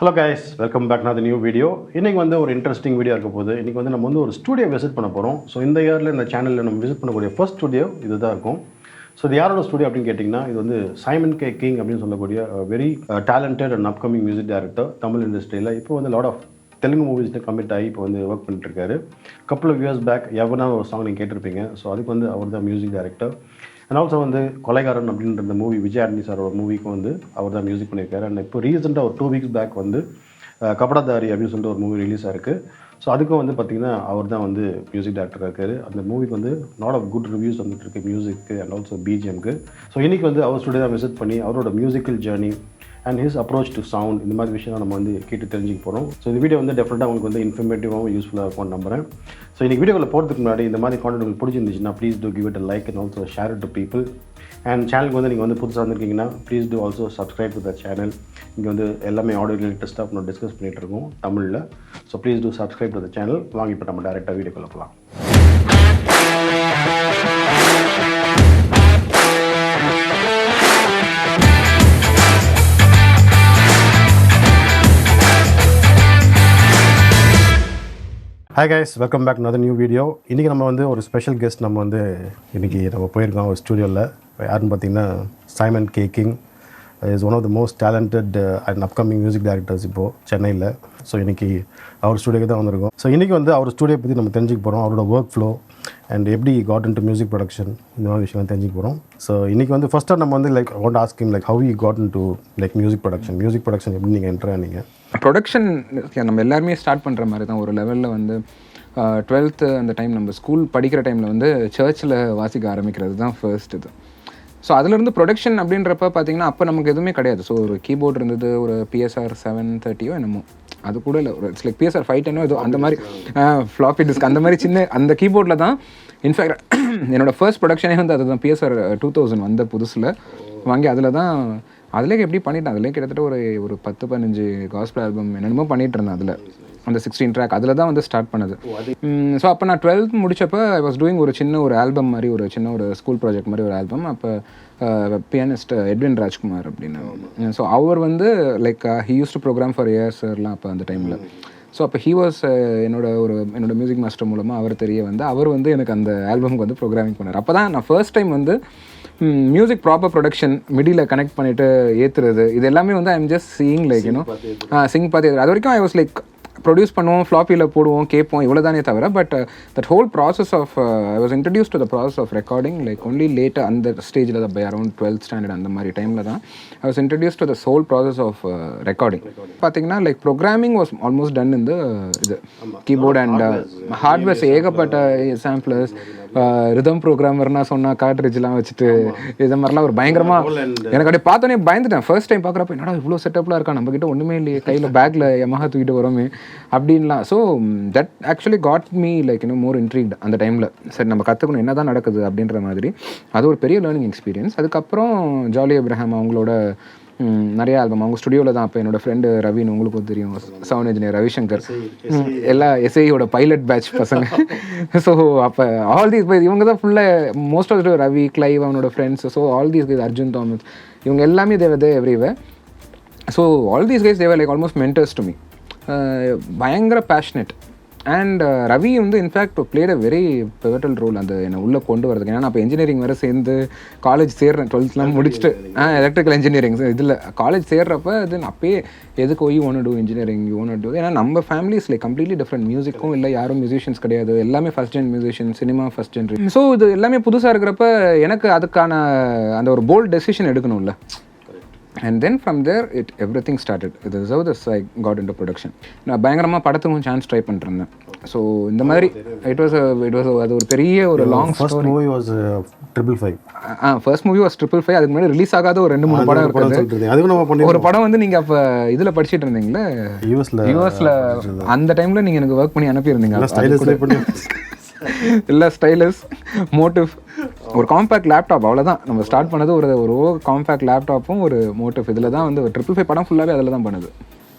Hello guys, welcome back to new video. இன்றைக்கி வந்து ஒரு இன்ட்ரெஸ்டிங் வீடியோ இருக்க போகுது. இன்றைக்கி வந்து நம்ம வந்து ஒரு ஸ்டூடியோ விசிட் பண்ண போகிறோம். ஸோ இந்த இயரில் இந்த சேனலில் நம்ம விசிட் பண்ணக்கூடிய ஃபர்ஸ்ட் ஸ்டூடியோ இது தான் இருக்கும். ஸோ இது யாரோட ஸ்டூடியோ அப்படின்னு கேட்டிங்கன்னா, இது வந்து சைமன் கே கிங் அப்படின்னு சொல்லக்கூடிய very talented and upcoming music director Tamil இண்டஸ்ட்ரியில். இப்போ வந்து லாட் ஆஃப் தெலுங்கு மூவிஸ்ட்டு கமிட் ஆகி இப்போ வந்து ஒர்க் பண்ணிட்டுருக்காரு. கப்புள் ஆஃப் இயர்ஸ் பேக் எவனா ஒரு சாங் நீங்கள் கேட்டிருப்பீங்க. ஸோ அதுக்கு வந்து அவர் தான் மியூசிக் டைரக்டர். அண்ட் ஆல்சோ வந்து கொலைகாரன் அப்படின்ற இந்த மூவி விஜய் ஆண்டனி சாரோட மூவிக்கும் வந்து அவர் தான் மியூசிக் பண்ணியிருக்காரு. அண்ட் இப்போ ரீசெண்டாக ஒரு 2 வீக்ஸ் பேக் வந்து kabadadari அப்படின்னு சொல்லிட்டு ஒரு மூவி ரிலீஸ் ஆயிருக்கு. ஸோ அதுக்கும் வந்து பார்த்திங்கன்னா அவர் தான் வந்து மியூசிக் டைரக்டராக இருக்கார். அந்த மூவிக்கு வந்து லாட் ஆஃப் குட் ரிவ்யூஸ் வந்துட்டு இருக்கு மியூசிக்கு அண்ட் ஆல்சோ பிஜிஎம்க்கு. ஸோ இன்றைக்கி வந்து அவர் ஸ்டூடியோ தான் விசிட் பண்ணி அவரோட musical journey and his approach to sound இந்த மாதிரி விஷயம் நம்ம வந்து கேட்டு தெரிஞ்சுக்க போகிறோம். ஸோ இந்த வீடியோ வந்து டெஃபினட்டாக உங்களுக்கு வந்து இன்ஃபர்மேட்டிவாகவும் யூஸ்ஃபுல்லாக இருக்கும்னு நம்புறேன். ஸோ இன்றைக்கி வீடியோவில் போகிறதுக்கு முன்னாடி இந்த மாதிரி கான்டென்ட் உங்களுக்கு பிடிச்சிருந்துச்சுன்னா please do give it a like and also share it to people. And சேனலுக்கு வந்து நீங்கள் வந்து புதுசாக வந்திருக்கீங்கன்னா please do also subscribe to the channel. இங்கே வந்து எல்லாமே ஆடியோ ரிலேட்டட் ஸ்டாஃப் நம்ம டிஸ்கஸ் பண்ணிகிட்டு இருக்கோம் தமிழில். So please do subscribe to the channel. வாங்கி இப்போ நம்ம டேரெக்டாக வீடியோக்குள்ள போகலாம். Hi guys, welcome back to new video. இன்றைக்கி நம்ம வந்து ஒரு ஸ்பெஷல் கெஸ்ட் நம்ம வந்து இன்றைக்கி நம்ம போயிருக்கோம் ஒரு ஸ்டூடியோவில். யாருன்னு பார்த்தீங்கன்னா Simon K King is one of the most talented and upcoming music directors இப்போது சென்னையில். ஸோ இன்றைக்கி அவர் ஸ்டூடியோக்கு தான் வந்திருக்கோம். ஸோ இன்றைக்கி வந்து அவர் ஸ்டூடியோ பற்றி நம்ம தெரிஞ்சுக்க போகிறோம். அவரோட ஒர்க் ஃப்ளோ அண்ட் எப்படி காட் இன்டு மியூசிக் ப்ரொடக்ஷன் இந்த மாதிரி விஷயம்லாம் தெரிஞ்சுக்க போகிறோம். ஸோ இன்றைக்கி வந்து ஃபஸ்ட்டாக நம்ம வந்து like want ask him like how you got into like music production எப்படி நீங்கள் என்ட்ரு ஆனீங்க? ப்ரொடக்ஷன் நம்ம எல்லாருமே ஸ்டார்ட் பண்ணுற மாதிரி தான். ஒரு லெவலில் வந்து 12th அந்த டைம் நம்ம ஸ்கூல் படிக்கிற டைமில் வந்து சர்ச்சில் வாசிக்க ஆரம்பிக்கிறது தான் ஃபர்ஸ்ட் இது. ஸோ அதுலேருந்து ப்ரொடக்ஷன் அப்படின்றப்ப பார்த்தீங்கன்னா அப்போ நமக்கு எதுவுமே கிடையாது. ஸோ ஒரு கீபோர்டு இருந்தது, ஒரு PSR 730 என்னமோ, அது கூட இல்லை, ஒரு இட்ஸ் லைக் PSR 510 ஏதோ அந்த மாதிரி ஃப்ளாப்பி டிஸ்க் அந்த மாதிரி சின்ன அந்த கீபோர்டில் தான். இன்ஃபேக்ட் என்னோடய ஃபர்ஸ்ட் ப்ரொடக்ஷனே வந்து அதுதான் PSR 2000 வந்த புதுசில் வாங்கி அதிலே எப்படி பண்ணிட்டேன். அதிலே கிட்டத்தட்ட ஒரு 10-15 காஸ்பல் ஆல்பம் என்னென்னமோ பண்ணிகிட்டு இருந்தேன். அதில் அந்த 16 ட்ராக் அதில் தான் வந்து ஸ்டார்ட் பண்ணது. ஸோ அப்போ நான் 12th முடிச்சப்போ ஐ வாஸ் டூயிங் ஒரு சின்ன ஒரு ஆல்பம் மாதிரி, ஒரு சின்ன ஒரு ஸ்கூல் ப்ராஜெக்ட் மாதிரி ஒரு ஆல்பம். அப்போ பியானிஸ்ட் எட்வின் ராஜ்குமார் அப்படின்னு. ஸோ அவர் வந்து like he use to program for ஏஆர்லாம் அப்போ அந்த டைமில். ஸோ அப்போ ஹி வாஸ் என்னோட மியூசிக் மாஸ்டர் மூலமாக அவர் தெரிய வந்து அவர் வந்து எனக்கு அந்த ஆல்பம்க்கு வந்து ப்ரோக்ராமிங் பண்ணார். அப்போ தான் நான் ஃபர்ஸ்ட் டைம் வந்து மியூசிக் ப்ராப்பர் ப்ரொடக்ஷன் மிடியில் கனெக்ட் பண்ணிவிட்டு ஏற்றுறது இது எல்லாமே வந்து I am just seeing like Singh பார்த்து. அது வரைக்கும் ஐ வாஸ் லைக் ப்ரொடியூஸ் பண்ணுவோம், ஃப்ளாப்பியில் போடுவோம், கேட்போம், இவ்வளோ தானே தவிர. But that whole process of I was introduce to the process of recording like only லேட்டாக அந்த ஸ்டேஜில் தான் பை அரௌண்ட் 12th ஸ்டாண்டர்ட் அந்த மாதிரி டைமில் தான் I was introduce to the whole process of recording. பார்த்தீங்கன்னா like programming was almost done இந்த இது கீபோர்ட் அண்ட் ஹார்ட்வேர்ஸ் ஏகப்பட்ட சாம்பிளர்ஸ், ரிதம் ப்ரோக்ராமர்னா சொன்னால் கார்ட்ரிட்ஜ்லாம் வச்சுட்டு இது மாதிரிலாம் ஒரு பயங்கரமாக எனக்கு அப்படியே பார்த்தோன்னே பயந்துட்டேன். ஃபர்ஸ்ட் டைம் பார்க்குறப்ப என்னடா இவ்வளோ செட்டப்லாம் இருக்கா, நம்மக்கிட்ட ஒன்றுமே இல்லையே, கையில் பேக்கில் Yamaha தூக்கிட்டு வரோமே அப்படின்லாம். So that actually got me like more intrigued அந்த டைமில். சரி நம்ம கற்றுக்கணும் என்ன தான் நடக்குது அப்படின்ற மாதிரி. அது ஒரு பெரிய லேர்னிங் எக்ஸ்பீரியன்ஸ். அதுக்கப்புறம் ஜாலி அப்ரஹாம் அவங்களோட நிறைய ஆல்பம் அவங்க ஸ்டுடியோவில் தான். அப்போ என்னோட ஃப்ரெண்டு ரவின்னு உங்களுக்கும் தெரியும், சவுண்ட் இன்ஜினியர் ரவிசங்கர், எல்லா எஸ்ஐயோட பைலட் பேட்ச் பசங்க. ஸோ அப்போ ஆல் தீஸ் இவங்க தான் ஃபுல்லாக மோஸ்ட் ஆஃப் ரவி, கிளைவ் அவனோட friends. So all these guys, Arjun Thomas, இவங்க எல்லாமே they were every way. So all these guys they were like almost mentors to me. பயங்கர பேஷனேட். அண்ட் ரவி வந்து in fact played a very pivotal role அந்த என்னை உள்ளே கொண்டு வரதுக்கு. ஏன்னா நான் இப்போ இன்ஜினியரிங் வேறு சேர்ந்து காலேஜ் சேர்றேன், 12th முடிச்சுட்டு எலக்ட்ரிக்கல் இன்ஜினியரிங் இதில் காலேஜ் சேர்றப்ப அது அப்பயே எதுக்கு you want to do engineering, you want to do. ஏன்னா நம்ம ஃபேமிலிஸ் லைக் கம்ப்ளீட்லி டிஃப்ரெண்ட். மியூசிக்கும் இல்லை, யாரும் மியூசிஷியன்ஸ் கிடையாது, எல்லாமே first gen musician, cinema first ஜென்ரி. ஸோ இது எல்லாமே புதுசாக இருக்கிறப்ப எனக்கு அதுக்கான அந்த ஒரு போல்ட் டெசிஷன் எடுக்கணும்ல. And then from there everything started. This is how I got into production. நான் பயங்கரமாக படத்துக்கும் சான்ஸ் ட்ரை பண்ணிருந்தேன். ஸோ இந்த மாதிரி it was அது ஒரு பெரிய ஒரு long story. First movie was 555. First movie was 555. அதுக்கு முன்னாடி ரிலீஸ் ஆகாத ஒரு 2-3 படம் இருக்குது. ஒரு படம் வந்து நீங்கள் அப்போ இதில் படிச்சுட்டு இருந்தீங்களே யூஎஸில், அந்த டைமில் நீங்கள் எனக்கு ஒர்க் பண்ணி அனுப்பியிருந்தீங்க. இல்லை ஸ்டைலஸ் மோட்டிவ், ஒரு காம்பேக்ட் லேப்டாப், அவ்வளோதான் நம்ம ஸ்டார்ட் பண்ணது. ஒரு காம்பேக்ட் லேப்டாப்பும் ஒரு மோட்டிவ், இதில் தான் வந்து 555 படம் ஃபுல்லாகவே அதில் தான் பண்ணுது.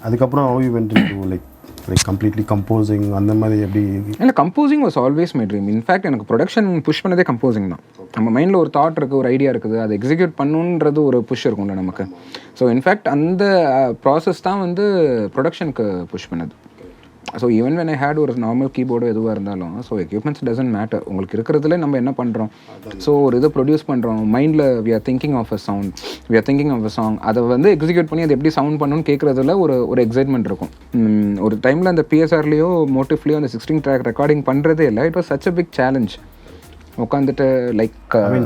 அதுக்கப்புறம் how you went into like like completely composing அந்த மாதிரி எப்படி? இல்லை, composing was always my dream. In fact எனக்கு ப்ரொடக்ஷன் புஷ் பண்ணதே கம்போசிங் தான். நம்ம மைண்டில் ஒரு தாட் இருக்குது, ஒரு ஐடியா இருக்குது, அதை எக்ஸிக்யூட் பண்ணுன்றது ஒரு புஷ் இருக்கும்ல நமக்கு. ஸோ இன்ஃபேக்ட் அந்த ப்ராசஸ் தான் வந்து ப்ரொடக்ஷனுக்கு புஷ் பண்ணது. So even when I had ஒரு நார்மல் கீபோர்டு எதுவாக இருந்தாலும், ஸோ எக்யூப்மெண்ட்ஸ் டசன்ட் மேட்டர். உங்களுக்கு இருக்கிறதுல நம்ம என்ன பண்ணுறோம், ஸோ ஒரு இதை ப்ரொடியூஸ் பண்ணுறோம், மைண்டில் we are thinking of a sound, we are thinking of a song, அதை வந்து எக்ஸிக்யூட் பண்ணி அது எப்படி சவுண்ட் பண்ணணும்னு கேட்குறதுல ஒரு எக்ஸைட்மெண்ட் இருக்கும். ஒரு டைமில் அந்த பிஎஸ்ஆர்லேயோ மோட்டிவ்லேயோ அந்த 16 track ரெக்கார்டிங் பண்ணுறதே இல்லை. It was such a big challenge. உட்காந்துட்டு லைக்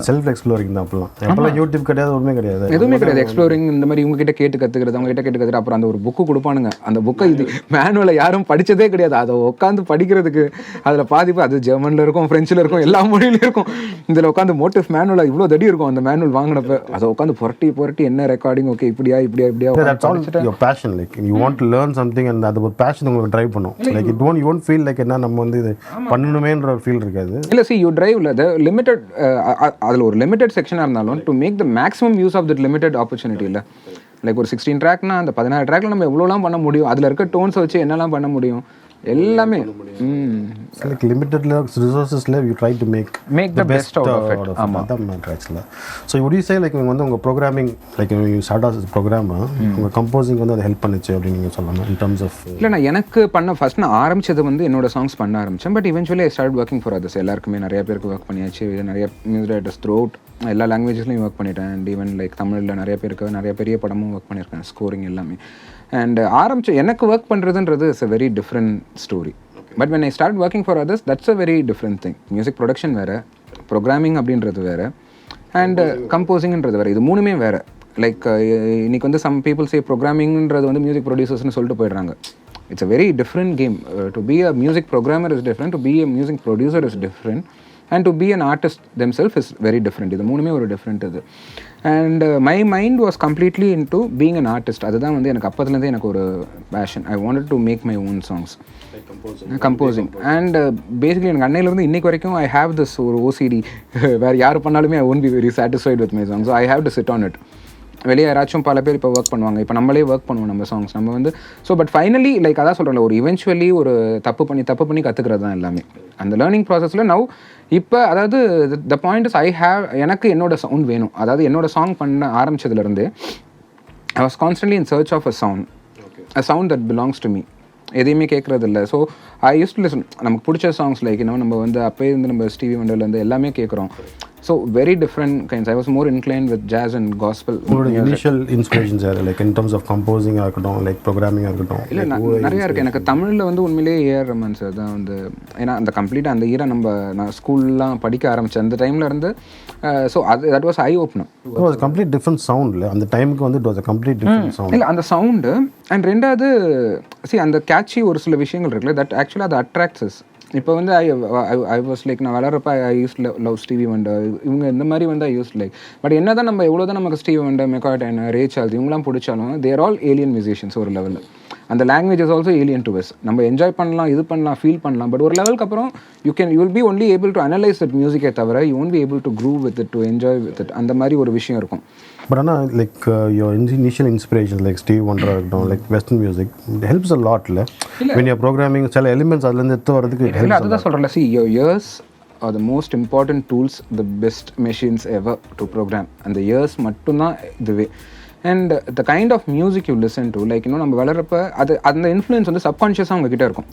செல்ஃப் எக்ஸ்ப்ளோரிங் தான். அப்போலாம் யூடியூப் கிடையாது, ஒன்றுமே கிடையாது, எதுவுமே கிடையாது. எக்ஸ்ப்ளோரிங் இந்த மாதிரி உங்ககிட்ட கேட்டு கற்றுக்கிறது, அவங்க கிட்ட கேட்டு கற்றுட்டு அப்புறம் அந்த ஒரு புக்கு கொடுப்பானுங்க. அந்த புக்கை இது மேனுவலை யாரும் படித்ததே கிடையாது. அதை உட்காந்து படிக்கிறதுக்கு அதில் பாதிப்பு அது ஜெர்மனில் இருக்கும், ஃப்ரெஞ்சில் இருக்கும், எல்லா மொழியிலும் இருக்கும். இதில் உட்காந்து மோட்டிவ் மேனுவலாக இவ்வளோ தடி இருக்கும் அந்த மேனுவல் வாங்கினப்ப. அதை உட்காந்து புரட்டி என்ன ரெக்கார்டிங், ஓகே இப்படியா passion. Like you want to learn something and அது ஒரு பேஷன் உங்களுக்கு ட்ரைவ் பண்ணும். Like you won't feel like என்ன நம்ம வந்து இது பண்ணணுமேன்ற ஒரு ஃபீல் இருக்காது. இல்லை, சி யூ ட்ரைவ்ல லிமிட்டட், அதில் ஒரு லிமிட்டட் செக்ஷனாக இருந்தாலும் to make the maximum use of that limited opportunity. இல்லை லைக் ஒரு 16 trackனா அந்த 16 trackல நம்ம எவ்வளோலாம் பண்ண முடியும், அதில் இருக்க டோன்ஸை வச்சு என்னெல்லாம் பண்ண முடியும் எல்லாமே. லைக் லிமிட்டட் ரிசோர்ஸஸ்ல you try to make the best out of it. ஆமாம், அதான் மேட்டர் ஆக்சுவலாக. So would you say like நீங்கள் வந்து உங்கள் programming like you start as program உங்கள் கம்போசிங் வந்து அது ஹெல்ப் பண்ணுச்சு அப்படின்னு நீங்கள் சொல்லலாம் இன் டர்ம்ஸ் ஆஃப்? இல்லை, நான் எனக்கு ஃபர்ஸ்ட் நான் ஆரம்பிச்சது வந்து என்னோட சாங்ஸ் பண்ண ஆரம்பித்தேன். But eventually I start working for others. எல்லாருக்குமே நிறைய பேருக்கு ஒர்க் பண்ணியாச்சு. நிறைய மியூசிக் டைரக்டர்ஸ் த்ரூ அவுட் எல்லா லாங்குவேஜஸ்லையும் ஒர்க் பண்ணிட்டேன். அண்ட் ஈவன் லைக் தமிழில் நிறைய பேருக்கு நிறைய பெரிய படமும் ஒர்க் பண்ணியிருக்கேன், ஸ்கோரிங் எல்லாமே. அண்ட் எனக்கு ஒர்க் பண்ணுறதுன்றது it's a very different story. But when I started working for others, that's a very different thing. Music production வேறு, ப்ரோக்ராமிங் அப்படின்றது வேறு, அண்ட் கம்போசிங்ன்றது வேறு. இது மூணுமே வேறு. லைக் இன்னைக்கு வந்து சம் பீப்புள் சே ப்ரோக்ராமிங்ன்றது வந்து மியூசிக் ப்ரொடியூசர்ஸ்னு சொல்லிட்டு போயிடுறாங்க. It's a very different game. To be a music programmer is different, to be a music producer is different, and to be an artist themselves is very different. இது மூணுமே ஒரு different இது. And my mind was completely in to being an artist. அதுதான் வந்து எனக்கு அப்போதுலேருந்தே எனக்கு ஒரு passion. I wanted to make my own songs, composing. And basically எனக்கு அன்னையிலேருந்து இன்னைக்கு வரைக்கும் ஐ ஹேவ் திஸ் ஒரு ஓசிடி. வேறு யார் பண்ணாலுமே I won't be very satisfied with my songs. I have to sit on it. வெளியே யாராச்சும் பல பேர் இப்போ ஒர்க் பண்ணுவாங்க, இப்போ நம்மளே ஒர்க் பண்ணுவோம் நம்ம சாங்ஸ் நம்ம வந்து. ஸோ பட் ஃபைனலி லைக் அதான் சொல்கிறேன், ஒரு இவென்ச்சுவலி ஒரு தப்பு பண்ணி கற்றுக்கிறது தான் எல்லாமே அந்த லேர்னிங் ப்ராசஸில். நவ் இப்போ அதாவது த பாயிண்ட் இஸ் எனக்கு என்னோட சவுண்ட் வேணும். அதாவது என்னோட சாங் பண்ண ஆரம்பிச்சதுலேருந்து I was constantly in search of a sound that belongs to me. எதையுமே கேட்குறது இல்லை. So I use to listen. நமக்கு பிடிச்ச சாங்ஸ் லைக் இன்னும் நம்ம வந்து அப்போயே இருந்து நம்ம ஸ்டீவி வண்டர்லேருந்து எல்லாமே கேட்குறோம். So very different kinds. I was more inclined with jazz and gospel. உங்களோட இனிஷியல் இன்ஸ்பிரேஷன்ஸ் யார் லைக் இன் டர்ம்ஸ் ஆஃப் கம்போசிங்காக இருக்கட்டும், லைக் ப்ரோக்ராமிங்காக இருக்கட்டும்? இல்லை, நிறையா இருக்குது. எனக்கு தமிழில் வந்து உண்மையிலேயே ஏஆர் ரஹ்மான் சார் தான் வந்து. ஏன்னா அந்த கம்ப்ளீட்டாக அந்த ஈரை நான் ஸ்கூல்லாம் படிக்க ஆரம்பித்தேன் அந்த டைமில் இருந்து. ஸோ அது that was I opener. It was complete different sound. இல்லை அந்த டைமுக்கு வந்து it was a complete different sound. இல்லை அந்த சவுண்டு அண்ட் ரெண்டாவது அந்த கேட்சி ஒரு சில விஷயங்கள் இருக்குல்ல, தட் ஆக்சுவலாக அது அட்ராக்ட்ஸ். இப்போ வந்து ஐ வாஸ் லைக் நான் வளர்றப்ப ஐ யூஸ் லவ் ஸ்டீவி வண்டர், இவங்க இந்த மாதிரி வந்து ஐ யூஸ் லைக். பட் என்ன தான் நம்ம எவ்வளோ தான் நமக்கு Stevie Wonder, McCartney, Ray Charles இவங்களாம் பிடிச்சாலும் தேர் ஆல் ஏலியன் மியூசிஷியன்ஸ் ஒரு லெவலில். அந்த language is also alien to us. நம்ம என்ஜாய் பண்ணலாம், இது பண்ணலாம், ஃபீல் பண்ணலாம். பட் ஒரு லெவலுக்கு அப்புறம் you will be only able to analyse that மியூசிக்கே தவிர you won't be able to groove with it, to enjoy with it. அந்த மாதிரி ஒரு விஷயம் இருக்கும். பட் ஆனால் like your initial inspiration like Steve வண்டராக இருக்கட்டும், like western music helps a lot. இல்லை when you're programming சில எலிமெண்ட்ஸ் அதுலேருந்து எடுத்து வரதுக்கு இல்லை, அதுதான் சொல்கிறேன். See, your ears are the most important tools, the best machines ever to program. அந்த ears மட்டும்தான் இதுவே. And the kind of music you listen to, like இன்னும் நம்ம வளர்றப்ப அது அந்த இன்ஃப்ளூயன்ஸ் வந்து சப்கான்ஷியஸாக உங்ககிட்ட இருக்கும்.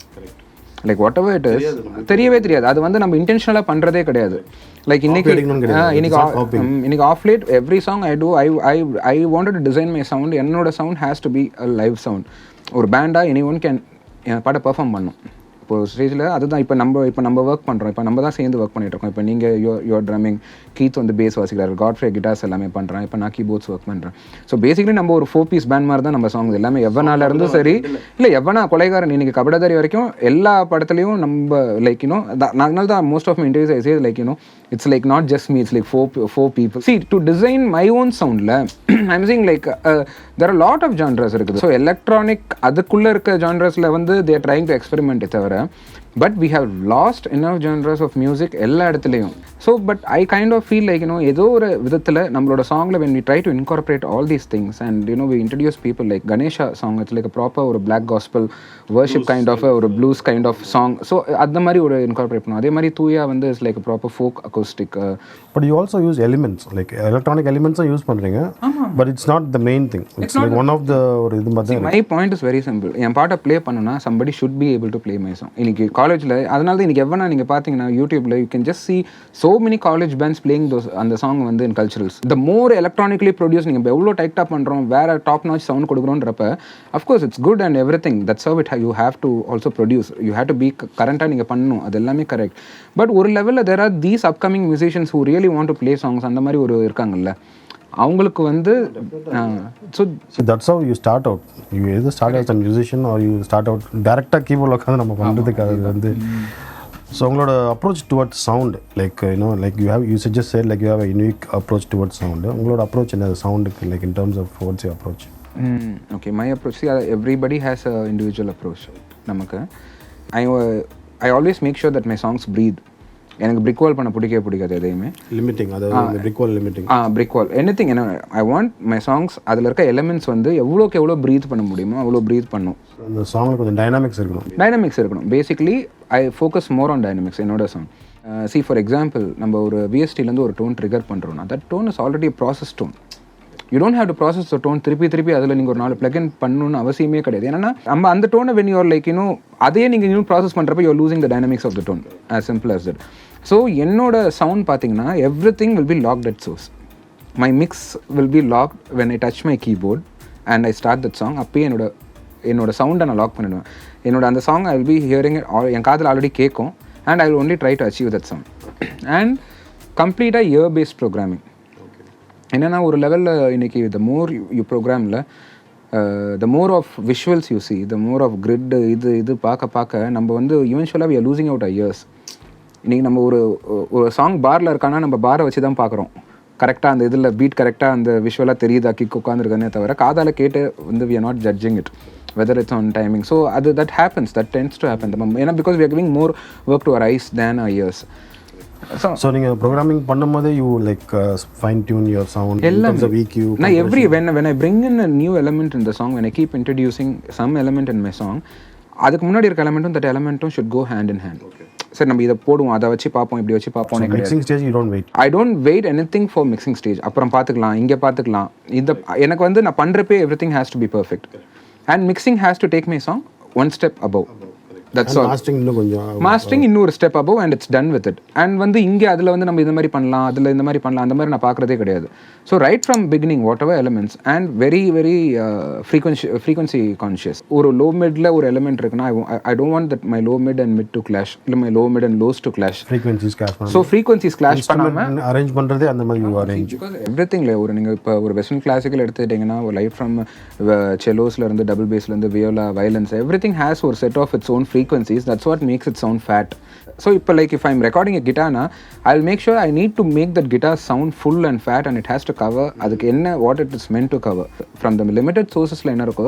Like what ever it is தெரியவே தெரியாது. அது வந்து நம்ம இன்டென்ஷனலாக பண்ணுறதே கிடையாது. லைக் இன்னைக்கு of late every song I do I wanted to design my sound. என்னோட sound has to be a live sound. ஒரு பேண்டாக எனி ஒன் கேன் என் பாட்டை பெர்ஃபார்ம் பண்ணும். இப்போ ஸ்டேஜில் அதுதான் இப்போ நம்ம ஒர்க் பண்ணுறோம். இப்போ நம்ம தான் சேர்ந்து ஒர்க் பண்ணிட்டு இருக்கோம். இப்போ நீங்கள் யோர் ட்ரம்மிங், கீத் வந்து பேஸ் வாசிக்கிறார், காட்ஃப்ரே கிட்டார்ஸ் எல்லாமே பண்ணுறேன். இப்போ நான் கீபோர்ட்ஸ் ஒர்க் பண்ணுறேன். ஸோ பேசிக்கலி நம்ம ஒரு 4 piece பேண்ட் மாதிரி தான் நம்ம சாங்ஸ் எல்லாமே. எவ்வளோ இருந்தும் சரி, இல்லை எவ்வளோ கொலைகாரன் இன்னைக்கு kabadadari வரைக்கும் எல்லா படத்துலையும் நம்ம லைக் அதனால தான் most of my interviews I say like it's like not just me, it's like four people. See, to design my own sound la I'm saying like there are a lot of genres irukku. So electronic adukkulla irukka genres la vandu they are trying to experiment thavara but we have lost enough genres of music எல்லா இடத்துலையும். So but I kind of feel like ஏதோ ஒரு விதத்தில் நம்மளோட சாங்கில் when we try to incorporate all these things and we introduce people like Ganesha song, it's like a proper ஒரு black gospel worship blues kind of ஒரு blues kind of song. So அந்த மாதிரி ஒரு incorporate பண்ணுவோம். அதே மாதிரி தூயா வந்து it's like proper folk acoustic. But you also use elements like electronic elements use பண்ணுறீங்க, but it's not the main thing. It's like one of the ஒரு இது மாதிரி. My point is very simple. என் பாட்டை play பண்ணணும்னா somebody should be able to play my song. இன்னைக்கு காலேஜில் அதனால தான் இன்னைக்கு எவ்வளோ நீங்கள் பார்த்தீங்கன்னா யூடியூப்ல you can just see so many college bands playing those அந்த சாங் வந்து in culturals. The more electronically produced நீங்கள் எவ்வளோ டைட்டாக பண்ணுறோம், வேற டாப் நாச் சவுண்ட் கொடுக்குறோன்றப்ப of course it's good and everything. That's how it you have to also produce. You have to be கரண்ட்டாக நீங்கள் பண்ணணும், அது எல்லாமே கரெக்ட். பட் ஒரு லெவலில் there are these upcoming musicians who really want to play songs அந்த மாதிரி ஒரு இருக்காங்கல்ல, அவங்களுக்கு வந்து so that's how you start out. You either start as a musician or you start out டேரெக்டாக கீபோர்டில் உட்காந்து நம்ம பண்ணுறதுக்கு அது வந்து. ஸோ உங்களோட approach towards sound like like you just said like you have a unique approach towards sound. உங்களோட approach என்ன சவுண்டுக்கு like in terms of what's your approach? Okay, my approach, see, everybody has a individual approach. நமக்கு I always make sure that my songs breathe. எனக்கு பிரிக் வால் பண்ண பிடிக்காது எதையுமே. Limiting, அதாவது brick wall limiting. Brick wall anything. I want my songs அதில் இருக்க elements வந்து எவ்வளோக்கு எவ்வளோ ப்ரீத் பண்ண முடியுமோ அவ்வளோ ப்ரீத் பண்ணும். அந்த சாங்கில் கொஞ்சம் டைனாமிக்ஸ் இருக்கணும். Basically I focus more on dynamics என்னோட சாங். சி ஃபார் எக்ஸாம்பிள் நம்ம ஒரு விஎஸ்டிலேருந்து ஒரு டோன் ட்ரிகர் பண்ணுறோம்னா that tone is already process tone. You don't have to process the tone திருப்பி அதில் நீங்கள் ஒரு 4 பிளக்இன் பண்ணணும்னு அவசியமே கிடையாது. ஏன்னா நம்ம அந்த டோனை வென் யூஆர் லைக் அதே நீங்கள் இன்னும் ப்ராசஸ் பண்ணுறப்ப you're losing the dynamics of the tone, as simple as that. So என்னோட சவுண்ட் பார்த்தீங்கன்னா everything will be locked at source. My mix will be locked when I touch my keyboard and I start that song. அப்பயே என்னோட சவுண்டை நான் lock பண்ணிடுவேன். என்னோட அந்த song I will be hearing என் காதில் ஆல்ரெடி கேட்கும் and I will only try to achieve that song. And கம்ப்ளீட்டாக இயர் பேஸ்ட் ப்ரோக்ராமிங். என்னென்னா ஒரு லெவலில் இன்றைக்கி த மோர் யூ ப்ரோக்ராமில் the more of visuals you see, the more of grid இது பார்க்க நம்ம வந்து ஈவென்ச்சுவலாக we are losing out ears. இன்றைக்கி நம்ம ஒரு சாங் பாரில் இருக்கானா நம்ம பாரை வச்சு தான் பார்க்குறோம். கரெக்டாக அந்த இதில் பீட் கரெக்டாக அந்த விஷுவலாக தெரியுதா கிக் உட்காந்துருக்கனே தவிர காதால் கேட்டு வந்து we are not judging it whether it's on timing. So that happens, that tends to happen. Because we are giving more work to our eyes than our ears. So நீங்கள் programming பண்ணும்போது you like fine tune your sound in terms of EQ. When I bring in a new element in the song, when I keep introducing some element in my song, அதுக்கு முன்னாடி இருக்க எலமெண்ட்டும் that எலமெண்ட்டும் should go hand in hand. சரி நம்ம இதை போடுவோம், அதை வச்சு பார்ப்போம், இப்படி வச்சு பார்ப்போம். Mixing stage you don't wait. I don't wait anything for mixing stage. அப்புறம் பார்த்துக்கலாம், இங்கே பார்த்துக்கலாம். எனக்கு வந்து நான் பண்ணுறப்பே everything has to be perfect and mixing has to take my song one step above. That's all. Mastering இன்னொரு step above and it's done with it. And வந்து இங்கே அதில் வந்து நம்ம இந்த மாதிரி பண்ணலாம், அதில் இந்த மாதிரி பண்ணலாம், அந்த மாதிரி நான் பார்க்குறதே கிடையாது. So right from beginning whatever elements and very frequency conscious. ஒரு லோ மிட்ல ஒரு எலிமெண்ட் இருக்குன்னா I don't want that my low mid and mid to clash, இல்லை my low mid and lows to clash. So frequencies clash பண்ணாமல் arrange பண்ணுறதே அந்த மாதிரி arrange. Because everything ஒரு நீங்கள் இப்போ ஒரு வெஸ்டர்ன் கிளாசிக்கல் எடுத்துக்கிட்டிங்கன்னா ஒரு லைட் ஃப்ரம் செலோஸ்லேருந்து டபுள் பேஸ்லேருந்து வியோலா வயலன்ஸ் எவ்ரிதிங் ஹேஸ் ஒரு set of its own frequencies. That's what makes it sound fat. So if I'm recording a guitar na, I'll make sure I need to make that guitar sound full and fat and it has to cover adukku enna what it is meant to cover from the limited sources la enna irukko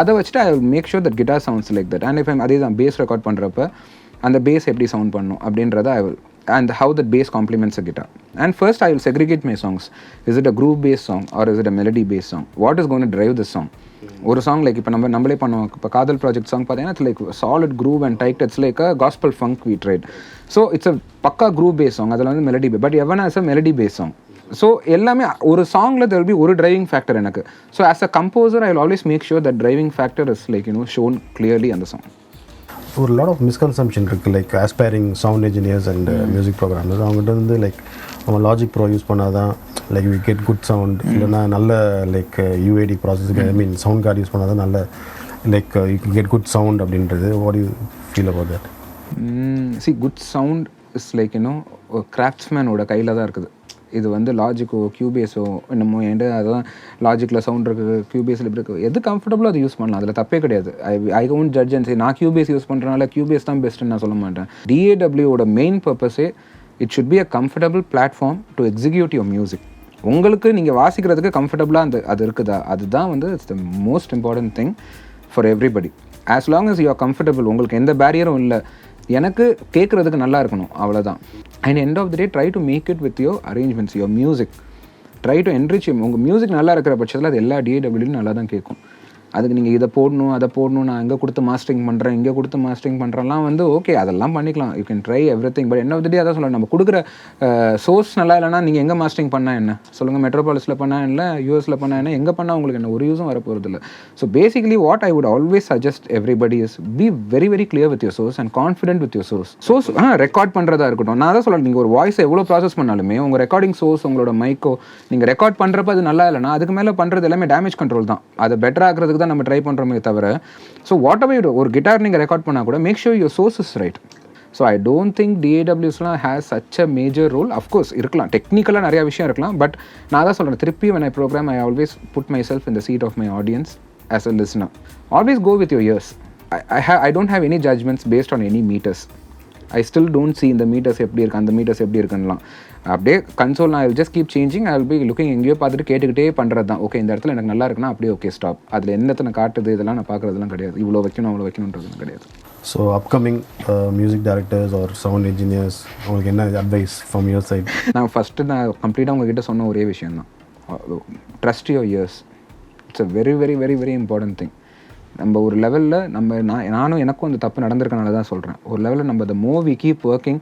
adha vachita I will make sure that guitar sounds like that. And if I'm adha bass record pandrappa and the bass eppadi sound pannum abindradha I will, and how the bass complements a guitar. And first I will segregate my songs. Is it a groove based song or is it a melody based song? What is going to drive this song? ஒரு song like இப்போ நம்மளே பண்ணுவோம். இப்போ காதல் project song பார்த்தீங்கன்னா it's like solid groove and tight. It's like a gospel funk beat right. So it's a பக்கா groove base song. அதில் வந்து melody but even as a melody base song. So எல்லாமே ஒரு சாங்கில் தெர் வில் பி ஒரு driving factor எனக்கு. So as a composer I will always make sure that driving factor is like shown clearly அந்த song. ஒரு lot of misconception இருக்குது like aspiring sound engineers and music programmers. அவங்ககிட்ட வந்து like நம்ம logic pro use பண்ணால் தான் like we get good sound, இல்லைனா நல்ல லைக் யூஏடி ப்ராசஸுக்கு I mean sound card use பண்ணால் தான் நல்ல like you can get good sound அப்படின்றது. What you feel about that? See good sound is like கிராஃப்ட்ஸ்மேனோட கையில் தான் இருக்குது. இது வந்து லாஜிக்கோ கியூபேஸோ என்னமோ என்கிட்ட அதான் லாஜிக்கில் சவுண்ட் இருக்குது, கியூபேஸில் இப்படி இருக்குது. எது கம்ஃபர்டபுளோ அதை யூஸ் பண்ணலாம், அதில் தப்பே கிடையாது. I won't judge and say நான் கியூபேஸ் யூஸ் பண்ணுறதுனால கியூபேஸ் தான் பெஸ்ட்டுன்னு நான் சொல்ல மாட்டேன். DAWோட மெயின் பர்பஸே it should be a comfortable platform to execute your music. உங்களுக்கு நீங்கள் வாசிக்கிறதுக்கு கம்ஃபர்டபுளாக அது இருக்குதா, அதுதான் வந்து it's the most important thing for everybody. As long as you are comfortable, உங்களுக்கு எந்த பேரியரும் இல்லை, எனக்கு கேட்குறதுக்கு நல்லா இருக்கணும், அவ்வளோதான். And end of the day try to make it with your arrangements, your music. Try to enrich உங்கள் மியூசிக் நல்லா இருக்கிற பட்சத்தில் அது எல்லா DAWலையும் நல்லா தான் கேட்கும். அதுக்கு நீங்கள் இதை போடணும் அதை போடணும், நான் இங்கே கொடுத்து மாஸ்டரிங் பண்ணுறேன் இங்கே கொடுத்து மாஸ்டரிங் பண்ணுறேன்லாம் வந்து ஓகே, அதெல்லாம் பண்ணிக்கலாம். You can try everything. But end of the day அதான் சொல்லலாம், நம்ம கொடுக்குற சோர்ஸ் நல்லா இல்லைனா நீங்கள் எங்கே மாஸ்டரிங் பண்ணால் என்ன சொல்லுங்கள், மெட்ரோபாலிஸில் பண்ணால் இல்லை, யூஎஸில் பண்ணால் என்ன, எங்கே பண்ணால் உங்களுக்கு என்ன ஒரு யூஸும் வரப்போகிறது இல்லை. So basically what I would always suggest everybody is be very very clear with your source and confident with your source. Record பண்ணுறதா இருக்கட்டும், நான் தான் சொல்லலாம், நீங்கள் ஒரு வாய்ஸ் எவ்வளோ ப்ராசஸ் பண்ணாலுமே உங்கள் ரெக்கார்டிங் சோர்ஸ், உங்களோட மைக்கோ நீங்கள் ரெக்கார்ட் பண்ணுறப்ப அது நல்லா இல்லைனா அதுக்கு மேலே பண்ணுறது எல்லாமே டேமேஜ் கண்ட்ரோல் தான். அதை பெட்டர் ஆகிறதுக்கு தான் நம்ம ட்ரை பண்ணுறோமே தவிர. ஸோ வாட் எவர் ஒரு கிட்டார் நீங்கள் ரெக்கார்ட் பண்ணால் கூட make sure your source is right. So I don't think DAWஸ்லாம் has such a major role. Of course இருக்கலாம், டெக்னிக்கலாக நிறையா விஷயம் இருக்கலாம். பட் நான் தான் சொல்கிறேன், திருப்பி when I program I always put myself in the seat of my audience as a listener. Always go with your ears. I don't have any judgments based on any meters. I still don't see இந்த metres எப்படி இருக்கு, அந்த metres எப்படி இருக்குன்னெலாம். அப்படியே console நான் just keep changing. I will be looking, எங்கேயோ பார்த்துட்டு கேட்டுக்கிட்டே பண்ணுறது தான். ஓகே, இந்த இடத்துல எனக்கு நல்லா இருக்குன்னா அப்படியே ஓகே ஸ்டாப். அதில் என்னத்தை காட்டுது இதெல்லாம் நான் பார்க்குறதுலாம் கிடையாது. இவ்வளோ வைக்கணும் அவ்வளோ வைக்கணுன்றதுலாம் கிடையாது. So upcoming music directors or sound engineers உங்களுக்கு என்ன அட்வைஸ் ஃப்ரம் யுவர் சைட்? நான் ஃபஸ்ட்டு நான் கம்ப்ளீட்டாக உங்ககிட்ட சொன்ன ஒரே விஷயம் தான், trust your ears. It's a very very very very important thing. நம்ம ஒரு லெவலில் நானும் எனக்கும் அந்த தப்பு நடந்திருக்கனால தான் சொல்கிறேன். ஒரு லெவலில் நம்ம த மோர் வி கீப் ஒர்க்கிங்,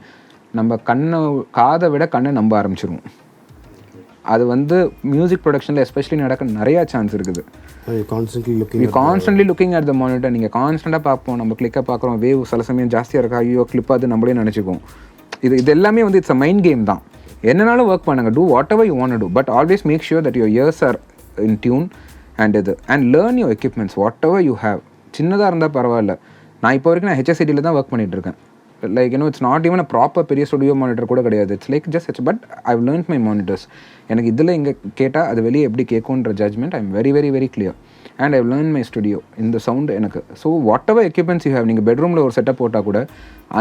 நம்ம காதை விட கண்ணை நம்ப ஆரம்பிச்சிருவோம். அது வந்து மியூசிக் ப்ரொடக்ஷனில் எஸ்பெஷலி நடக்க நிறையா சான்ஸ் இருக்குது. Constantly looking at the monitor. நீங்கள் கான்ஸ்டண்ட்டாக பார்ப்போம், நம்ம கிளிக்கை பார்க்குறோம், வேவ் சில சமயம் ஜாஸ்தியாக இருக்கா, ஐயோ கிளிப் அது நம்மளே நினச்சிக்குவோம். இது எல்லாமே வந்து இட்ஸ் அ மைண்ட் கேம் தான். என்னனாலும் ஒர்க் பண்ணுங்க, do whatever you want to do, but always make sure that your ears are in tune and learn your equipments whatever you have. சின்னதாக இருந்தால் பரவாயில்ல. நான் இப்போ வரைக்கும் நான் HSIDயில் தான் ஒர்க் பண்ணிகிட்டு இருக்கேன். Like, you know, it's not even a proper பெரிய ஸ்டுடியோ மானிட்டர் கூட கிடையாது. It's like just but I've learned my monitors. எனக்கு இதில் இங்கே கேட்டால் அது வெளியே எப்படி கேட்குன்ற judgement I am very very very clear. And I've learn my studio இந்த சவுண்ட் எனக்கு. So whatever equipments you have, நீங்கள் பெட்ரூமில் ஒரு செட்டப் போட்டால் கூட,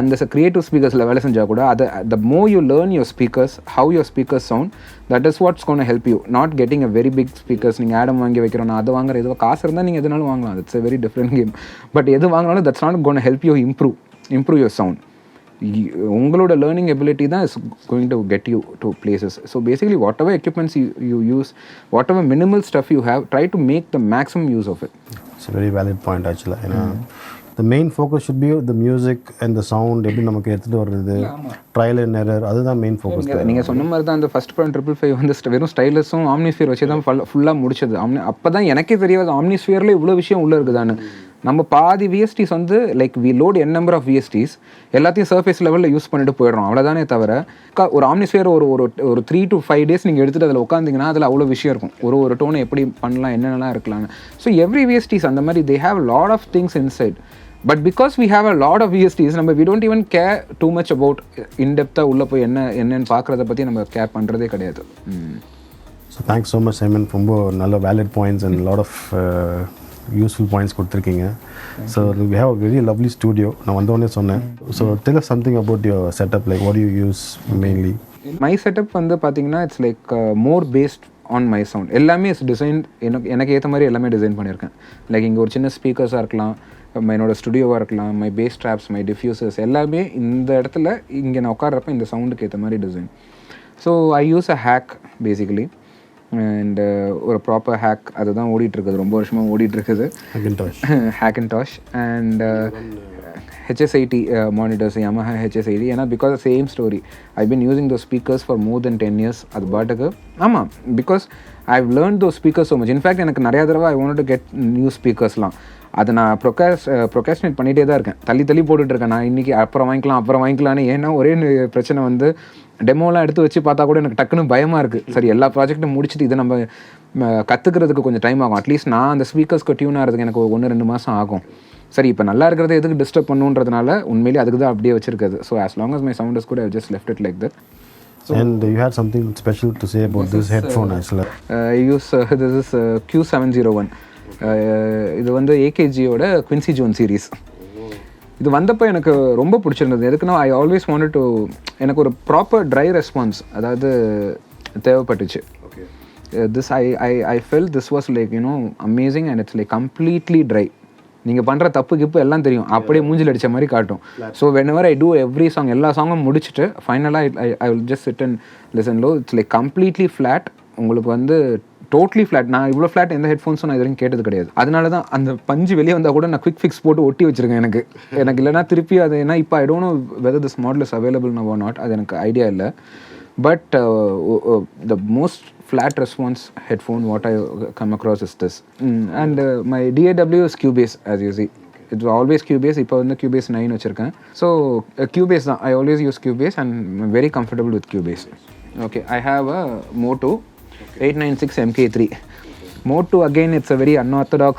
அந்த கிரியேட்டிவ் ஸ்பீக்கர்ஸில் வேலை செஞ்சால் கூட, அதை the more you learn your speakers, how your speakers sound, that is what's gonna help you. Not getting a very big speakers. நீங்கள் ஆடம் வாங்கி வைக்கிறோம், நான் அதை வாங்குற எதுவும் காசு இருந்தால் நீங்கள் எதுனாலும் வாங்கலாம், it's a very different game. But எது வாங்கினாலும் that's not gonna help you improve your sound. உங்களோட லேர்னிங் எபிலிட்டி தான் is going to get you to places. So basically whatever equipments you use, whatever minimal stuff you have, try to make the maximum use of it. It's very valid point ஆக்சுவலாக. ஏன்னா the main focus should be the music and the sound, எப்படி நமக்கு எடுத்துகிட்டு வர்றது, trial and error, அதுதான் main focus. நீங்கள் சொன்ன மாதிரி தான் அந்த ஃபஸ்ட் படம் 555 வந்து வெறும் ஸ்டைலஸும் ஆம்னிஸ்ஃபியர் வச்சு தான் ஃபுல்லாக முடிச்சது. அப்போ தான் எனக்கே தெரியாது ஆம்னிஸ்ஃபியரில் இவ்வளோ விஷயம் உள்ளே இருக்குதான்னு. நம்ம பாதி VSTs வந்து like we load n number of VSTs எல்லாத்தையும் சர்ஃபேஸ் லெவலில் யூஸ் பண்ணிட்டு போயிடுறோம், அவ்வளோதானே தவிர ஒரு ஆம்னிஸ்ஃபியர் ஒரு 3 to 5 days நீங்கள் எடுத்துகிட்டு அதில் உட்காந்திங்கன்னா அதில் அவ்வளோ விஷயம் இருக்கும். ஒரு டோனை எப்படி பண்ணலாம், என்னென்னலாம் இருக்கலாம்னு. ஸோ எவ்ரி VSTs அந்த மாதிரி they have lot of things inside. But because we have a lot of VSTs, நம்ம we don't even care too much about இன்டெப்த்தாக உள்ளே போய் என்னென்னு பார்க்குறத பற்றி நம்ம கேர் பண்ணுறதே கிடையாது. So thanks so much Simon. ரொம்ப நல்ல valid points and lot of useful points கொடுத்துருக்கீங்க. So we have a very lovely studio. நான் வந்தோடனே சொன்னேன். So tell us something about your setup, like what do you use mainly? My setup வந்து பார்த்தீங்கன்னா it's like more based on my sound. எல்லாமே is design, எனக்கு ஏற்ற மாதிரி எல்லாமே டிசைன் பண்ணியிருக்கேன். லைக் இங்கே ஒரு சின்ன ஸ்பீக்கர்ஸாக இருக்கலாம், என்னோடய ஸ்டுடியோவாக இருக்கலாம், my bass traps, my diffusers எல்லாமே இந்த இடத்துல இங்கே நான் உட்கார்றப்ப இந்த சவுண்டுக்கு ஏற்ற மாதிரி design. So I use a hack basically. And ஒரு ப்ராப்பர் ஹேக் அதுதான் ஓடிட்டுருக்குது, ரொம்ப வருஷமாக ஓடிட்டுருக்குது, Hackintosh. And HSID monitors, Yamaha HSID. ஏன்னா because same story, I been using those speakers for more than 10 years. அது பாட்டுக்கு ஆமாம், because I have learn those speakers so much. In fact எனக்கு நிறையா தடவை I want to get new ஸ்பீக்கர்ஸ்லாம். அதை நான் ப்ரொகாஸ்டினேட் பண்ணிகிட்டே தான் இருக்கேன், தள்ளி போட்டுட்ருக்கேன். நான் இன்றைக்கி அப்புறம் வாங்கிக்கலான்னு. ஏன்னா ஒரே பிரச்சனை வந்து டெமோலாம் எடுத்து வச்சு பார்த்தா கூட எனக்கு டக்குன்னு பயமாக இருக்குது. சரி, எல்லா ப்ராஜெக்ட்டும் முடிச்சுட்டு இதை நம்ம கற்றுக்கிறதுக்கு கொஞ்சம் டைம் ஆகும். அட்லீஸ்ட் நான் அந்த ஸ்பீக்கர்ஸ்க்கு டியூன் ஆகிறதுக்கு எனக்கு 1-2 மாதம் ஆகும். சரி, இப்போ நல்லா இருக்கிறத எதுக்கு டிஸ்டர்ப் பண்ணுன்றதுனால உண்மையிலேயே அதுக்கு தான் அப்படியே வச்சிருக்குது. So as long as my sound is good, I've just left it like that. And you had something special to say about this headphone actually. I use this is Q701. இது வந்து AKGயோட Quincy zone series. இது வந்தப்போ எனக்கு ரொம்ப பிடிச்சிருந்தது. எதுக்குன்னா I always wanted to, எனக்கு ஒரு ப்ராப்பர் ட்ரை ரெஸ்பான்ஸ் அதாவது தேவைப்பட்டுச்சு. This I felt this was like, you know, amazing, and it's like completely dry. நீங்கள் பண்ணுற தப்பு கிப்பு எல்லாம் தெரியும், அப்படியே மூஞ்சில் அடித்த மாதிரி காட்டும். So whenever I do every song, எல்லா சாங்கும் முடிச்சுட்டு ஃபைனலாக I will just sit and listen low. It's like completely flat. உங்களுக்கு வந்து டோட்லி ஃப்ளாட். நான் இவ்வளோ ஃப்ளாட் எந்த ஹெட்ஃபோன்ஸும் நான் இது வரைக்கும் கேட்டது கிடையாது. அதனால தான் அந்த பஞ்சு வெளியே வந்தால் கூட நான் குவிக் ஃபிக்ஸ் போட்டு ஒட்டி வச்சிருக்கேன். எனக்கு இல்லைனா திருப்பி அது ஏன்னா இப்போ I don't know whether this model is available now or not, அது எனக்கு ஐடியா இல்லை. But the most flat response headphone what I come across is this. And my DAW is Cubase, as you see. It's always Cubase. இப்போ வந்து Cubase 9 வச்சுருக்கேன். So Cubase தான், I always use Cubase and I'm very comfortable with Cubase. Okay, I have a Moto 896 MK3. Moto again, it's a very unorthodox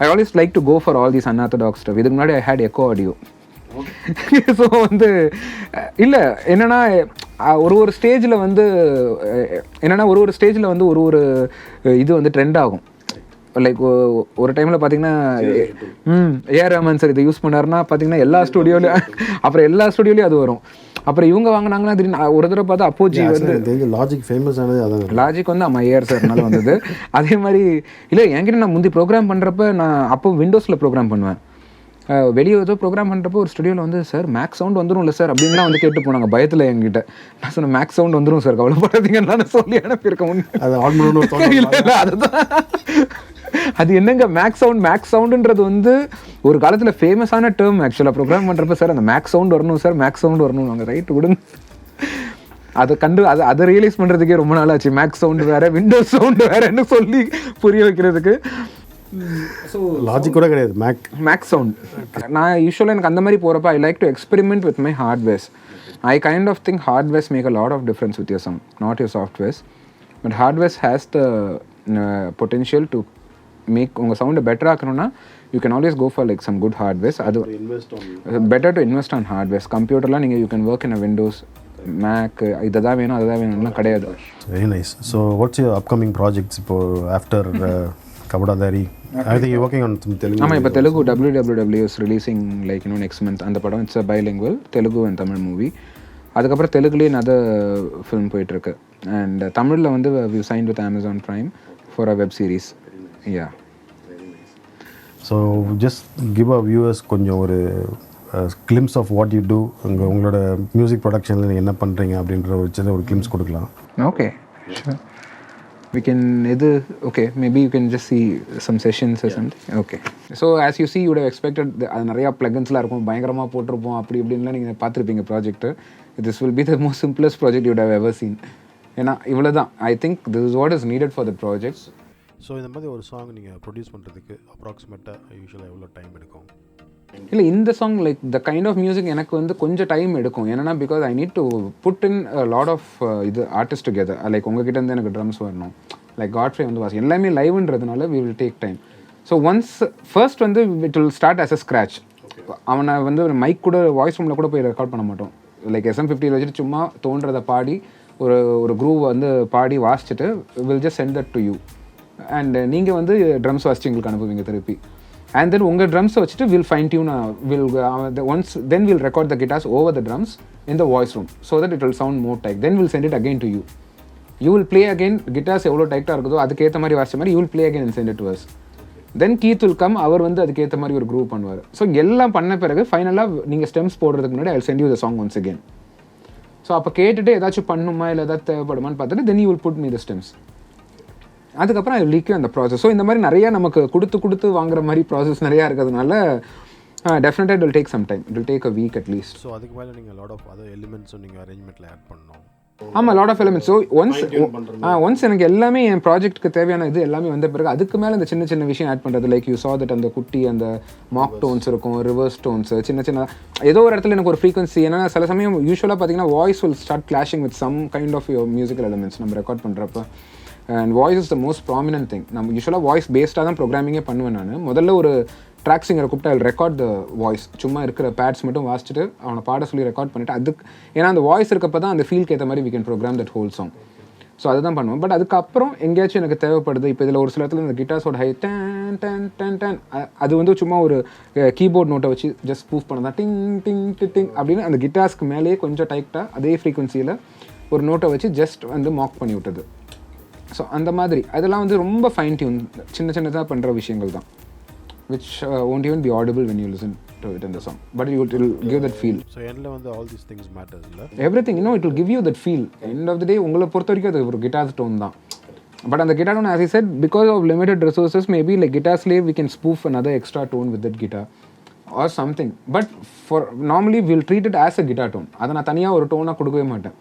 I always like to go for all these unorthodox stuff. இதுக்கு முன்னாடி I had Echo Audio. So வந்து இல்லை என்னென்னா ஒரு ஸ்டேஜில் வந்து என்னென்னா ஒரு ஸ்டேஜில் வந்து ஒரு இது வந்து ட்ரெண்ட் ஆகும். லைக் ஒரு டைமில் பார்த்தீங்கன்னா ஏஆர் ரஹ்மான் சார் இதை யூஸ் பண்ணாருன்னா பார்த்தீங்கன்னா எல்லா ஸ்டுடியோலையும் அப்புறம் எல்லா ஸ்டுடியோலையும் அது வரும். அப்புறம் இவங்க வாங்கினாங்கன்னா திடீர்னு ஒரு தடவை பார்த்தா அப்போஜி வந்து லாஜிக் ஃபேமஸ் ஆனது. அதான் லாஜிக் வந்து ஏஆர் சார்னால வந்தது. அதே மாதிரி இல்லை என்கிட்ட நான் முந்தி ப்ரோக்ராம் பண்ணுறப்ப நான் அப்போ விண்டோஸில் ப்ரோக்ராம் பண்ணுவேன். வெளியே ஏதோ ப்ரோக்ராம் பண்ணுறப்போ ஒரு ஸ்டுடியோவில் வந்து சார் மேக்ஸ் சவுண்ட் வந்துடும் இல்லை சார் அப்படின்லாம் வந்து கேட்டு போனாங்க பயத்தில் என்கிட்ட. நான் சொன்னேன் மேக்ஸ் சவுண்ட் வந்துடும் சார், கவலைப்படாதீங்கன்னு நான் சொல்லி அனுப்பியிருக்கேன். அதுதான் அது என்னங்க மேக்ஸ் சவுண்டுன்றது வந்து ஒரு காலத்தில் ஃபேமஸான டேர்ம். ஆக்சுவலாக ப்ரோக்ராம் பண்ணுறப்ப சார் அந்த மேக்ஸ் சவுண்ட் வரணும் சார், மேக்ஸ் சவுண்ட் வரணும். நாங்கள் ரைட்டு விடுங்க, அதை ரியலைஸ் பண்ணுறதுக்கே ரொம்ப நாள் ஆச்சு. மேக்ஸ் சவுண்டு வேறு, விண்டோஸ் சவுண்டு வேறுன்னு சொல்லி புரிய வைக்கிறதுக்கு. ஸோ லாஜிக் கூட கிடையாது மேக் சவுண்ட். நான் யூஸ்வலாக எனக்கு அந்த மாதிரி போகிறப்ப I like to experiment with my hardwares. I kind of think hardwares make a lot of difference with your sound, not your softwares. But hardwares has the potential to make உங்கள் சவுண்டை better ஆக்கணும்னா you can always go for like some good hardwares. அது better to invest on hardwares. கம்ப்யூட்டர்லாம் நீங்கள் you can work in a Windows, Mac, இதை தான் வேணும் அதை தான் வேணும்லாம் கிடையாது. Very nice. So what's your upcoming projects இப்போது after kabadadari? I think you're working on some Telugu. ஆமாம், இப்போ Telugu WWW is releasing like next month. அந்த படம் it's a bilingual Telugu and Tamil movie. அதுக்கப்புறம் தெலுங்குலேயே another ஃபிலிம் போயிட்டுருக்கு. அண்ட் தமிழில் வந்து we signed with Amazon Prime for a web series. Yeah. So just give our viewers கொஞ்சம் ஒரு glimpse of what you do. உங்களோட music ப்ரொடக்ஷனில் நீங்கள் என்ன பண்ணுறீங்க அப்படின்ற ஒரு glimpse கொடுக்கலாம். Okay, sure. We can okay, maybe you can just see some sessions or something. Okay, so as you see, you would have expected அது நிறையா plugins-லாம் இருக்கும், பயங்கரமாக போட்டிருப்போம், அப்படி இப்படின்லாம் நீங்கள் பார்த்துருப்பீங்க project. This will be the most simplest project you would have ever seen. ஏன்னா இவ்வளோ தான். I think this is what is needed for the project. So இந்த மாதிரி ஒரு சாங் நீங்கள் ப்ரொடியூஸ் பண்ணுறதுக்கு அப்ராக்சிமேட்டாக யூஸ்வலாக எவ்வளோ டைம் எடுக்கும்? இல்லை இந்த song like the kind of music எனக்கு வந்து கொஞ்சம் டைம் எடுக்கும். ஏன்னா because I need to put in lot of இது ஆர்டிஸ்ட் டுகெதர். லைக் உங்ககிட்ட இருந்து எனக்கு ட்ரம்ஸ் வரணும், லைக் காட்ஃப்ரே வந்து வாசி எல்லாமே லைவ்ன்றதுனால we will take time. So once first வந்து it will start as a scratch. அவனை வந்து ஒரு மைக் கூட வாய்ஸ் ரூமில் கூட போய் ரெக்கார்ட் பண்ண மாட்டோம். லைக் SM50 வச்சுட்டு சும்மா தோன்றதை பாடி ஒரு குரூவ் வந்து பாடி வாசிச்சுட்டு will just send that to you. And நீங்கள் வந்து ட்ரம்ஸ் வாசிச்சு எங்களுக்கு அனுப்புவீங்க திருப்பி. And then உங்கள் ட்ரம்ஸை வச்சுட்டு will fine tune once then we'll record the guitars over the drums in the voice room so that it will sound more tight. Then we'll send it again to you. You will play again, guitars எவ்வளோ டைட்டாக இருக்குதோ அதுக்கேற்ற மாதிரி வாசிச்ச மாதிரி you will play again and send it to us. Then Keith will come, அவர் வந்து அதுக்கேற்ற மாதிரி ஒரு குரூப் பண்ணுவார். ஸோ எல்லாம் பண்ண பிறகு ஃபைனலாக நீங்கள் ஸ்டெம்ஸ் போடுறதுக்கு முன்னாடி I'll send you the song once again. So அப்போ கேட்டுட்டு ஏதாச்சும் பண்ணுமா இல்லை ஏதாவது தேவைப்படுமான்னு பார்த்துட்டு then you will put me the stems. அதுக்கப்புறம் அது லீக்கும் அந்த ப்ராசஸ். ஸோ இந்த மாதிரி நிறையா நமக்கு கொடுத்து வாங்குற மாதிரி ப்ராசஸ் நிறையா இருக்கிறதுனால டெஃபினட்டாக it will take some time. It will take a week at least. So அதுக்கு மேலே நீங்கள் லாட் ஆஃப் அதர் எலிமெண்ட்ஸும் நீங்கள் அரேஞ்ச்மெண்ட்டில் ஆட் பண்ணணும். ஆமாம், lot of elements. So once எனக்கு எல்லாமே என் ப்ராஜெக்ட்டுக்கு தேவையான இது எல்லாமே வந்த பிறகு அதுக்கு மேலே இந்த சின்ன விஷயம் ஆட் பண்ணுறது. லைக் யூ சா தட் அந்த குட்டி அந்த மாக் டோன்ஸ் இருக்கும், ரிவர்ஸ் டோன்ஸ், சின்ன ஏதோ ஒரு இடத்துல எனக்கு ஒரு ஃப்ரீக்வன்சி. ஏன்னா சில சமயம் யூஸ்வலாக பார்த்தீங்கன்னா voice will start clashing with some kind of musical elements நம்ம ரெக்கார்ட் பண்ணுறப்ப. And voice is the most prominent thing. நம்ம யூஸ்வலாக வாய்ஸ் பேஸ்டாக தான் ப்ரோக்ராமிங்கே பண்ணுவேன் நான். முதல்ல ஒரு ட்ராக் சிங்கரை கூப்பிட்டு அதில் ரெக்கார்ட் த வாய்ஸ், சும்மா இருக்கிற பேட்ஸ் மட்டும் வாசிச்சுட்டு அவனை பாட சொல்லி ரெக்கார்ட் பண்ணிவிட்டு அதுக்கு ஏன்னா அந்த வாய்ஸ் இருக்கப்போ தான் அந்த ஃபீல்க்கு ஏற்ற மாதிரி we can program that whole song. So அதுதான் பண்ணுவேன். பட் அதுக்கப்புறம் எங்கேயாச்சும் எனக்கு தேவைப்படுது. இப்போ இதில் ஒரு சில இடத்துல இந்த கிட்டார்ஸோட ஹை டேன் டேன் டேன் டேன் அது வந்து சும்மா ஒரு கீபோர்ட் நோட்டை வச்சு ஜஸ்ட் ப்ரூஃப் பண்ண தான் டிங் டிங் டிங் அப்படின்னு அந்த கிட்டார்ஸ்க்கு மேலேயே கொஞ்சம் டைட்டாக அதே ஃப்ரீக்வன்சியில் ஒரு நோட்டை வச்சு ஜஸ்ட் வந்து மாக் பண்ணி விட்டது. ஸோ அந்த மாதிரி அதெல்லாம் வந்து ரொம்ப ஃபைன் டியூன் சின்னதாக பண்ணுற விஷயங்கள் தான். which won't even be audible when you listen to it in the song, but it will give that feel. So endல வந்து all these things matters இல்ல. Everything, you know, it will give you that feel. End of the day உங்களை பொறுத்த வரைக்கும் அது ஒரு guitar tone தான். But on the guitar tone, as I said, because of limited resources, maybe like Guitar Slave, we can spoof another extra tone with that guitar or something. But for normally we'll treat it as a guitar tone. அதை நான் தனியாக ஒரு டோனாக கொடுக்கவே மாட்டேன்.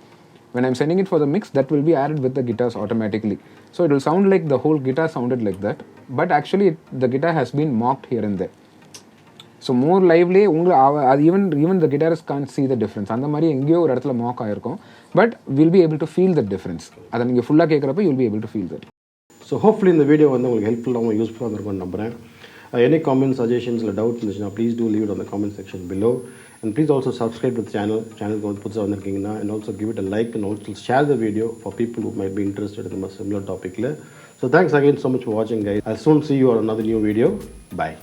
When I'm sending it for the mix, that will be added with the guitars automatically. So it will sound like the whole guitar sounded like that. But actually, the guitar has been mocked here and there. So more lively, even the guitarists can't see the difference. அந்த மாதிரி எங்கேயோ ஒரு இடத்துல Mach ஆகிருக்கும். But we'll be able to feel that difference. அதை நீங்கள் ஃபுல்லாக கேட்குறப்ப you'll be able to feel that. So hopefully இந்த வீடியோ வந்து உங்களுக்கு ஹெல்ப்ஃபுல்லாகவும் யூஸ்ஃபுல்லாக இருந்திருக்கும்னு நம்புகிறேன். Any comments, suggestions இல்லை டவுட் இருந்துச்சுன்னா please do leave it on the comment section below. And please also subscribe to the channel வந்து புதுசாக வந்திருக்கீங்கன்னா, and also give it a like and also share the video for people who might be interested in a similar topic. So thanks again so much for watching, guys. I'll soon see you on another new video. Bye.